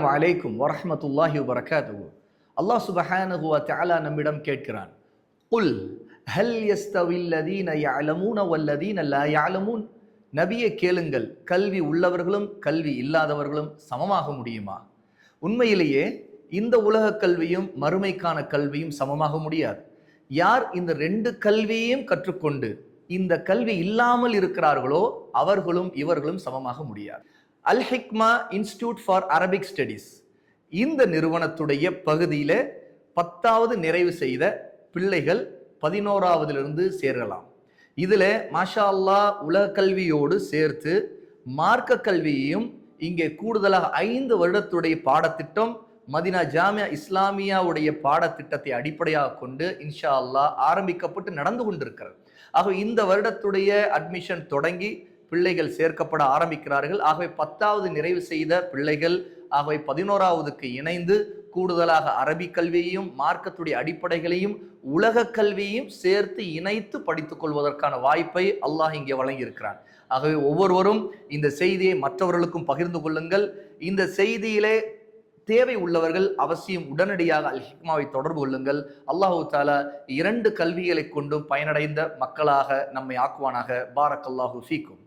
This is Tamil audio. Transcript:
அஸ்ஸலாமு அலைக்கும் வரஹ்மத்துல்லாஹி வபரகாத்துஹு. அல்லாஹ் சுப்ஹானஹு வ தஆலா நம்மிடம் கேட்கிறான், குல் ஹல் யஸ்தவில் லதீன யஅலமூன வல்லதீன லா யஅலமூன். நபியே கேளுங்கள், கல்வி உள்ளவர்களும் கல்வி இல்லாதவர்களும் சமமாக முடியுமா? உண்மையிலேயே இந்த உலக கல்வியும் மறுமைக்கான கல்வியும் சமமாக முடியாது. யார் இந்த ரெண்டு கல்வியையும் கற்றுக்கொண்டு இந்த கல்வி இல்லாமல் இருக்கிறார்களோ அவர்களும் இவர்களும் சமமாக முடியாது. Al Hikma institute for Arabic studies இந்த நிறுவனத்துடைய பகுதியில 10வது நிறைவு செய்த பிள்ளைகள் 11வதிலிருந்து சேரலாம். இதுல மாஷா அல்லாஹ் உலக கல்வியோடு சேர்த்து மார்க்க கல்வியையும் இங்கே கூடுதலாக 5 வருடத்துடைய பாடத்திட்டம் மதினா ஜாமியா இஸ்லாமியாவுடைய பாடத்திட்டத்தை அடிப்படையாக கொண்டு இன்ஷா அல்லாஹ் ஆரம்பிக்கப்பட்டு நடந்து கொண்டிருக்கிறது. ஆக இந்த வருடத்துடைய அட்மிஷன் தொடங்கி பிள்ளைகள் சேர்க்கப்பட ஆரம்பிக்கிறார்கள். ஆகவே 10வது நிறைவு செய்த பிள்ளைகள் ஆகவே 11வதுக்கு இணைந்து கூடுதலாக அரபி கல்வியையும் மார்க்கத்துடைய அடிப்படைகளையும் உலக கல்வியையும் சேர்த்து இணைத்து படித்துக் கொள்வதற்கான வாய்ப்பை அல்லாஹ் இங்கே வழங்கி இருக்கிறான். ஆகவே ஒவ்வொருவரும் இந்த செய்தியை மற்றவர்களுக்கும் பகிர்ந்து கொள்ளுங்கள். இந்த செய்தியிலே தேவை உள்ளவர்கள் அவசியம் உடனடியாக அல் ஹிக்மாவை தொடர்பு கொள்ளுங்கள். அல்லாஹு தஆலா 2 கல்விகளை கொண்டும் பயனடைந்த மக்களாக நம்மை ஆக்குவானாக. பாரக்கல்லாஹு ஃபீக்கும்.